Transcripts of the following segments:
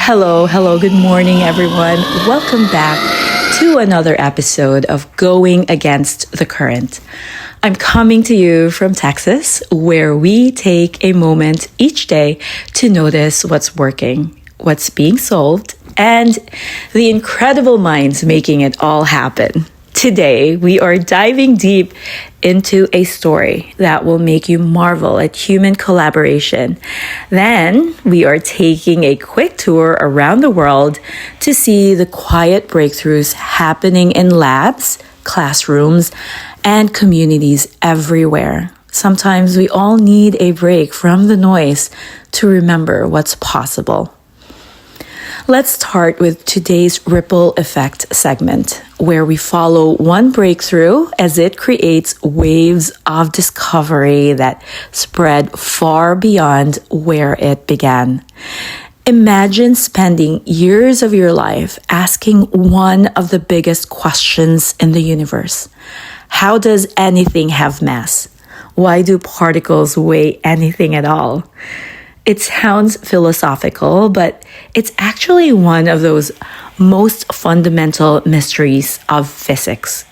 Hello, good morning, everyone. Welcome back to another episode of Going Against the Current. I'm coming to you from Texas, where we take a moment each day to notice what's working, what's being solved, and the incredible minds making it all happen. Today, we are diving deep into a story that will make you marvel at human collaboration. Then, we are taking a quick tour around the world to see the quiet breakthroughs happening in labs, classrooms, and communities everywhere. Sometimes we all need a break from the noise to remember what's possible. Let's start with today's Ripple Effect segment, where we follow one breakthrough as it creates waves of discovery that spread far beyond where it began. Imagine spending years of your life asking one of the biggest questions in the universe. How does anything have mass? Why do particles weigh anything at all? It sounds philosophical, but it's actually one of those most fundamental mysteries of physics.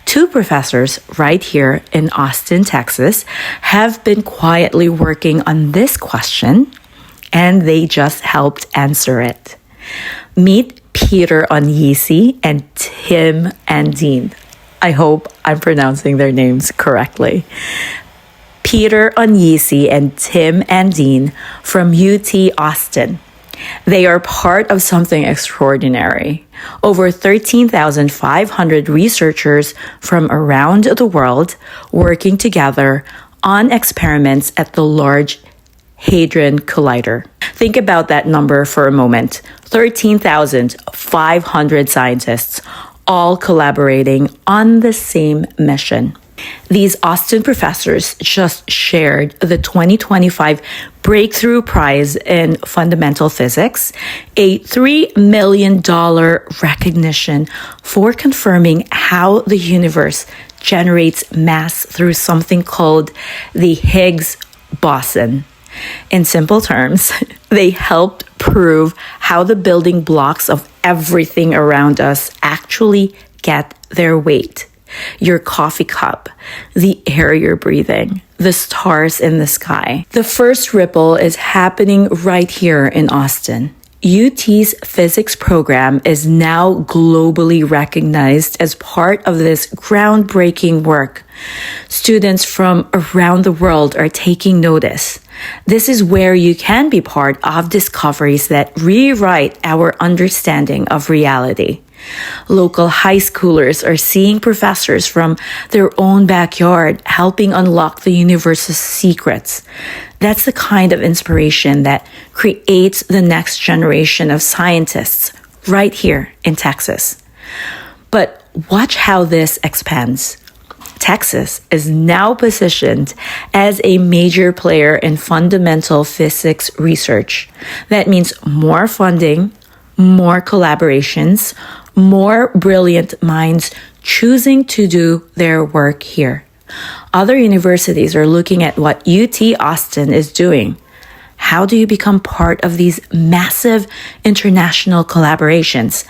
Two professors right here in Austin, Texas, have been quietly working on this question, and they just helped answer it. Meet Peter Onyisi and Tim Andine. I hope I'm pronouncing their names correctly. Peter Onyisi and Tim Andine from UT Austin. They are part of something extraordinary. Over 13,500 researchers from around the world working together on experiments at the Large Hadron Collider. Think about that number for a moment. 13,500 scientists all collaborating on the same mission. These Austin professors just shared the 2025 Breakthrough Prize in Fundamental Physics, a $3 million recognition for confirming how the universe generates mass through something called the Higgs boson. In simple terms, they helped prove how the building blocks of everything around us actually get their weight. Your coffee cup, the air you're breathing, the stars in the sky. The first ripple is happening right here in Austin. UT's physics program is now globally recognized as part of this groundbreaking work. Students from around the world are taking notice. This is where you can be part of discoveries that rewrite our understanding of reality. Local high schoolers are seeing professors from their own backyard helping unlock the universe's secrets. That's the kind of inspiration that creates the next generation of scientists right here in Texas. But watch how this expands. Texas is now positioned as a major player in fundamental physics research. That means more funding, more collaborations, more brilliant minds choosing to do their work here. Other universities are looking at what UT Austin is doing. How do you become part of these massive international collaborations?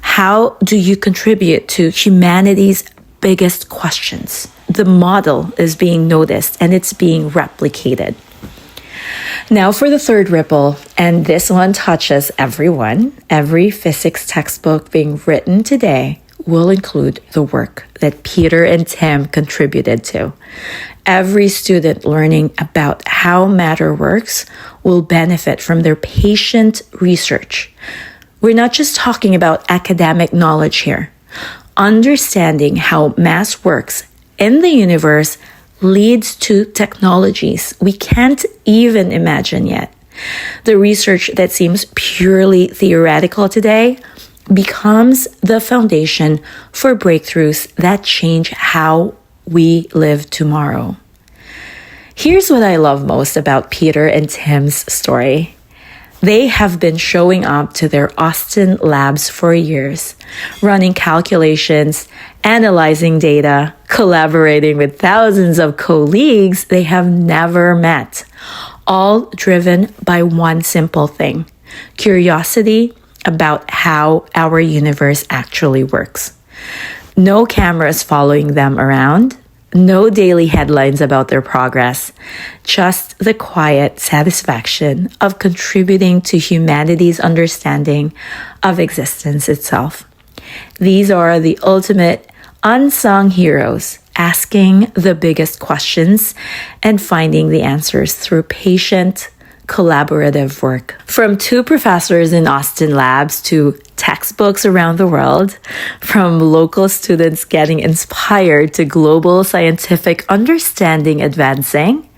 How do you contribute to humanity's biggest questions? The model is being noticed and it's being replicated. Now for the third ripple, and this one touches everyone. Every physics textbook being written today will include the work that Peter and Tim contributed to. Every student learning about how matter works will benefit from their patient research. We're not just talking about academic knowledge here. Understanding how mass works in the universe leads to technologies we can't even imagine yet. The research that seems purely theoretical today becomes the foundation for breakthroughs that change how we live tomorrow. Here's what I love most about Peter and Tim's story. They have been showing up to their Austin labs for years, running calculations, analyzing data, collaborating with thousands of colleagues they have never met, all driven by one simple thing: curiosity about how our universe actually works. No cameras following them around, no daily headlines about their progress, just the quiet satisfaction of contributing to humanity's understanding of existence itself. These are the ultimate unsung heroes, asking the biggest questions and finding the answers through patient, collaborative work. From 2 professors in Austin labs to textbooks around the world, from local students getting inspired to global scientific understanding advancing,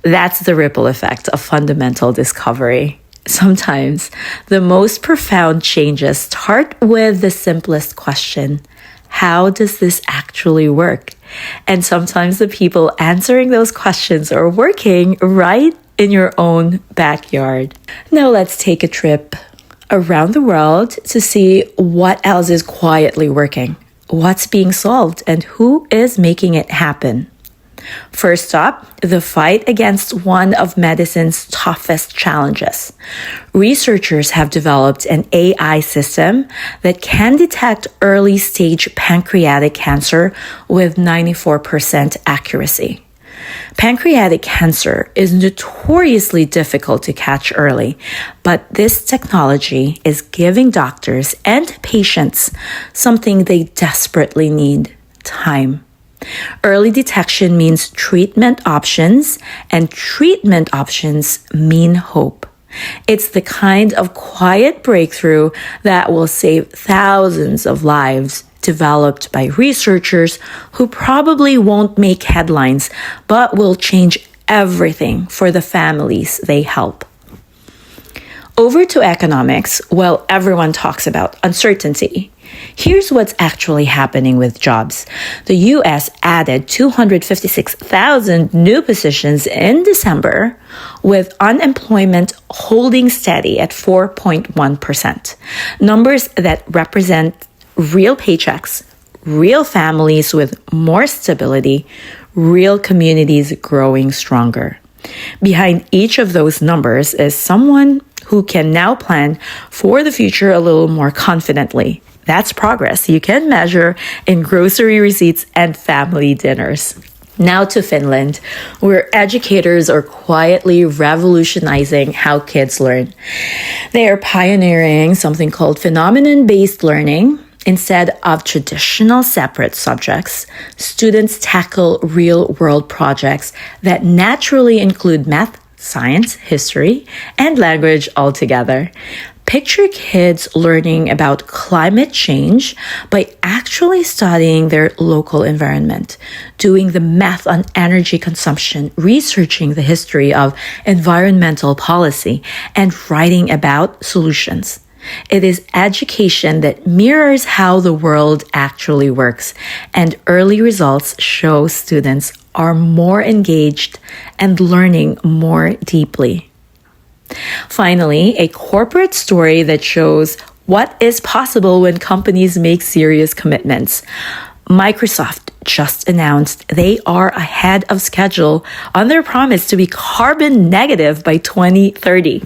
that's the ripple effect of fundamental discovery. Sometimes the most profound changes start with the simplest question: how does this actually work? And sometimes the people answering those questions are working right in your own backyard. Now let's take a trip around the world to see what else is quietly working, what's being solved, and who is making it happen. First up, the fight against one of medicine's toughest challenges. Researchers have developed an AI system that can detect early-stage pancreatic cancer with 94% accuracy. Pancreatic cancer is notoriously difficult to catch early, but this technology is giving doctors and patients something they desperately need: time. Early detection means treatment options, and treatment options mean hope. It's the kind of quiet breakthrough that will save thousands of lives, developed by researchers who probably won't make headlines, but will change everything for the families they help. Over to economics. Well, everyone talks about uncertainty. Here's what's actually happening with jobs. The US added 256,000 new positions in December, with unemployment holding steady at 4.1%. Numbers that represent real paychecks, real families with more stability, real communities growing stronger. Behind each of those numbers is someone who can now plan for the future a little more confidently. That's progress you can measure in grocery receipts and family dinners. Now to Finland, where educators are quietly revolutionizing how kids learn. They are pioneering something called phenomenon-based learning. Instead of traditional separate subjects, students tackle real-world projects that naturally include math, science, history, and language all together. Picture kids learning about climate change by actually studying their local environment, doing the math on energy consumption, researching the history of environmental policy, and writing about solutions. It is education that mirrors how the world actually works, and early results show students are more engaged and learning more deeply. Finally, a corporate story that shows what is possible when companies make serious commitments. Microsoft just announced they are ahead of schedule on their promise to be carbon negative by 2030.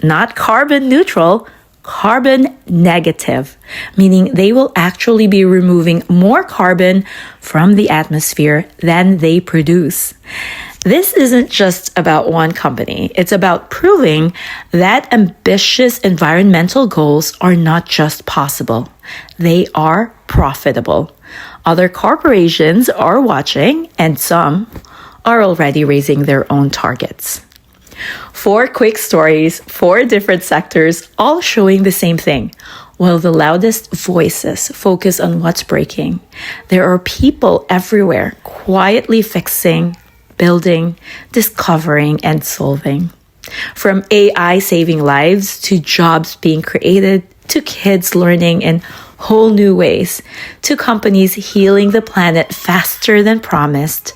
Not carbon neutral, carbon negative, meaning they will actually be removing more carbon from the atmosphere than they produce. This isn't just about one company. It's about proving that ambitious environmental goals are not just possible. They are profitable. Other corporations are watching, and some are already raising their own targets. 4 quick stories, 4 different sectors, all showing the same thing. While the loudest voices focus on what's breaking, there are people everywhere quietly fixing, building, discovering, and solving. From AI saving lives to jobs being created, to kids learning in whole new ways, to companies healing the planet faster than promised,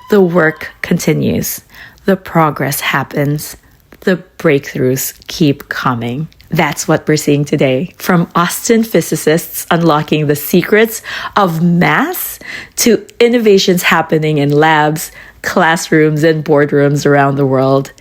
the work continues. The progress happens. The breakthroughs keep coming. That's what we're seeing today. From Austin physicists unlocking the secrets of math to innovations happening in labs, classrooms, and boardrooms around the world,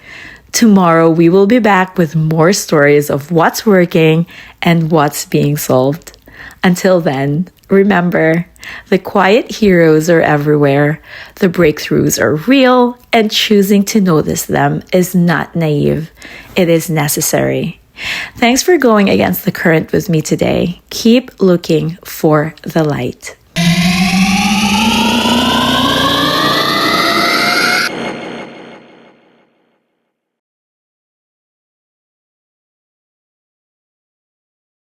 Tomorrow, we will be back with more stories of what's working and what's being solved. Until then, remember, the quiet heroes are everywhere, the breakthroughs are real, and choosing to notice them is not naive. It is necessary. Thanks for going against the current with me today. Keep looking for the light.